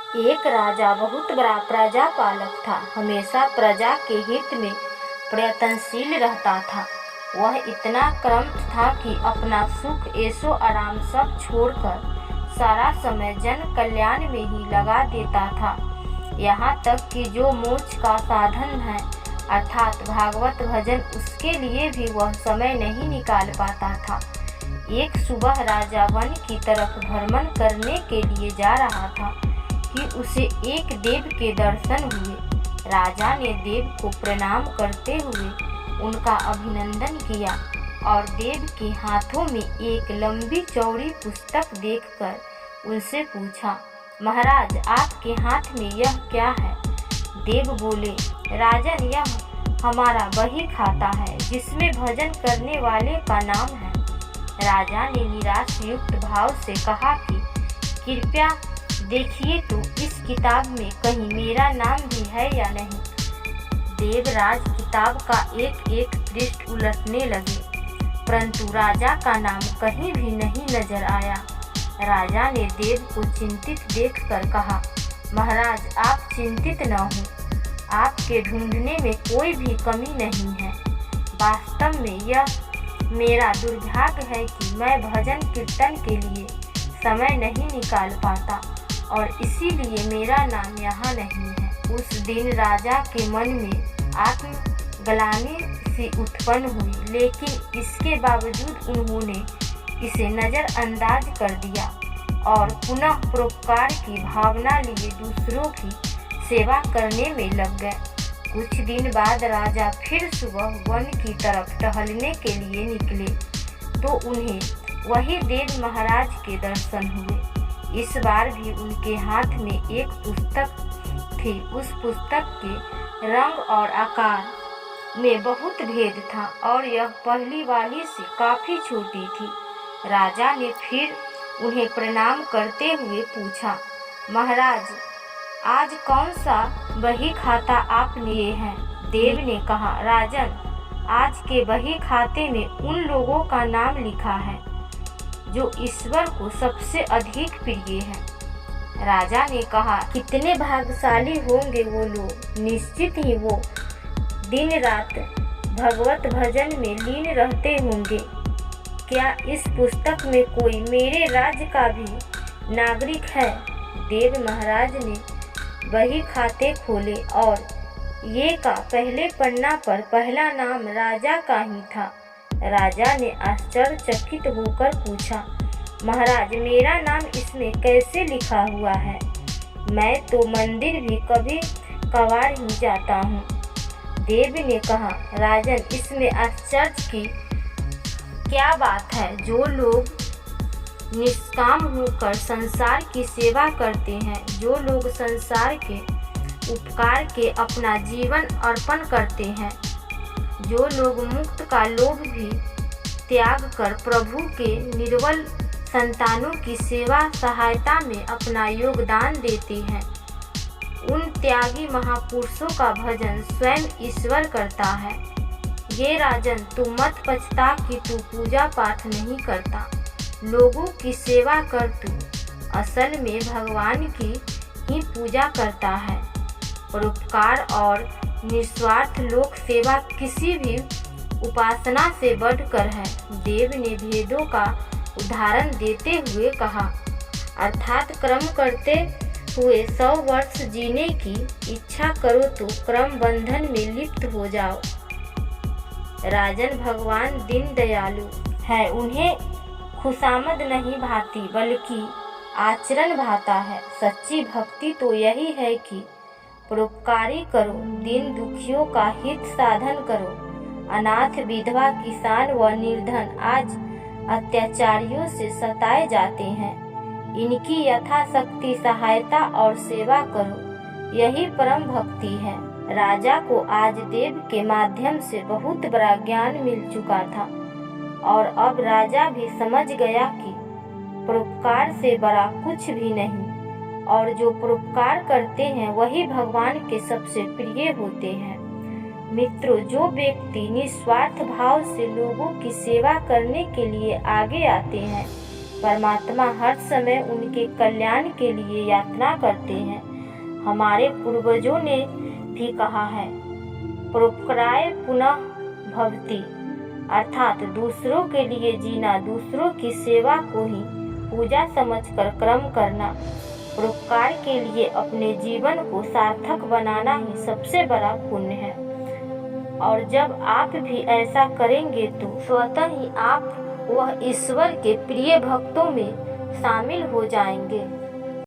एक राजा बहुत बड़ा प्रजापालक था। हमेशा प्रजा के हित में प्रयत्नशील रहता था। वह इतना कर्मठ था कि अपना सुख ऐशो आराम सब छोड़कर सारा समय जन कल्याण में ही लगा देता था। यहाँ तक कि जो मोक्ष का साधन है अर्थात भागवत भजन, उसके लिए भी वह समय नहीं निकाल पाता था। एक सुबह राजा वन की तरफ भ्रमण करने के लिए जा रहा था कि उसे एक देव के दर्शन हुए। राजा ने देव को प्रणाम करते हुए उनका अभिनंदन किया और देव के हाथों में एक लंबी चौड़ी पुस्तक देखकर उनसे पूछा, महाराज आपके हाथ में यह क्या है? देव बोले, राजन यह हमारा बही खाता है जिसमें भजन करने वाले का नाम है। राजा ने निराश युक्त भाव से कहा कि कृपया देखिए तो इस किताब में कहीं मेरा नाम भी है या नहीं। देवराज किताब का एक एक पृष्ठ उलटने लगे, परंतु राजा का नाम कहीं भी नहीं नजर आया। राजा ने देव को चिंतित देखकर कहा, महाराज आप चिंतित न हो, आपके ढूंढने में कोई भी कमी नहीं है। वास्तव में यह मेरा दुर्भाग्य है कि मैं भजन कीर्तन के लिए समय नहीं निकाल पाता और इसीलिए मेरा नाम यहाँ नहीं है। उस दिन राजा के मन में आत्मग्लानि सी उत्पन्न हुई, लेकिन इसके बावजूद उन्होंने इसे नज़रअंदाज कर दिया और पुनः परोपकार की भावना लिए दूसरों की सेवा करने में लग गए। कुछ दिन बाद राजा फिर सुबह वन की तरफ टहलने के लिए निकले तो उन्हें वही देव महाराज के दर्शन हुए। इस बार भी उनके हाथ में एक पुस्तक थी। उस पुस्तक के रंग और आकार में बहुत भेद था और यह पहली वाली से काफ़ी छोटी थी। राजा ने फिर उन्हें प्रणाम करते हुए पूछा, महाराज आज कौन सा बही खाता आप लिए हैं? देव ने कहा, राजन आज के बही खाते में उन लोगों का नाम लिखा है जो ईश्वर को सबसे अधिक प्रिय है। राजा ने कहा, कितने भाग्यशाली होंगे वो लोग, निश्चित ही वो दिन रात भगवत भजन में लीन रहते होंगे। क्या इस पुस्तक में कोई मेरे राज्य का भी नागरिक है? देव महाराज ने वही खाते खोले और ये का पहले पन्ना पर पहला नाम राजा का ही था। राजा ने आश्चर्यचकित होकर पूछा, महाराज मेरा नाम इसमें कैसे लिखा हुआ है? मैं तो मंदिर भी कभी कभार ही जाता हूँ। देव ने कहा, राजन इसमें आश्चर्य की क्या बात है? जो लोग निष्काम होकर संसार की सेवा करते हैं, जो लोग संसार के उपकार के अपना जीवन अर्पण करते हैं, जो लोग मुक्त का लोभ भी त्याग कर प्रभु के निर्बल संतानों की सेवा सहायता में अपना योगदान देते हैं, उन त्यागी महापुरुषों का भजन स्वयं ईश्वर करता है। ये राजन तू मत पछता कि तू पूजा पाठ नहीं करता, लोगों की सेवा कर तू असल में भगवान की ही पूजा करता है। परोपकार और निस्वार्थ लोक सेवा किसी भी उपासना से बढ़कर है। देव ने भेदों का उदाहरण देते हुए कहा, अर्थात कर्म करते हुए 100 वर्ष जीने की इच्छा करो तो कर्म बंधन में लिप्त हो जाओ। राजन भगवान दीन दयालु है, उन्हें खुशामद नहीं भाती बल्कि आचरण भाता है। सच्ची भक्ति तो यही है कि परोपकारी करो, दीन दुखियों का हित साधन करो। अनाथ विधवा किसान व निर्धन आज अत्याचारियों से सताए जाते हैं, इनकी यथाशक्ति सहायता और सेवा करो, यही परम भक्ति है। राजा को आज देव के माध्यम से बहुत बड़ा ज्ञान मिल चुका था और अब राजा भी समझ गया कि परोपकार से बड़ा कुछ भी नहीं और जो परोपकार करते हैं वही भगवान के सबसे प्रिय होते हैं। मित्रों, जो व्यक्ति निस्वार्थ भाव से लोगों की सेवा करने के लिए आगे आते हैं परमात्मा हर समय उनके कल्याण के लिए यातना करते हैं। हमारे पूर्वजों ने भी कहा है, परोपकाराय पुनः भवति, अर्थात दूसरों के लिए जीना, दूसरों की सेवा को ही पूजा समझकर कर्म करना, परोपकार के लिए अपने जीवन को सार्थक बनाना ही सबसे बड़ा पुण्य है। और जब आप भी ऐसा करेंगे तो स्वतः ही आप वह ईश्वर के प्रिय भक्तों में शामिल हो जाएंगे।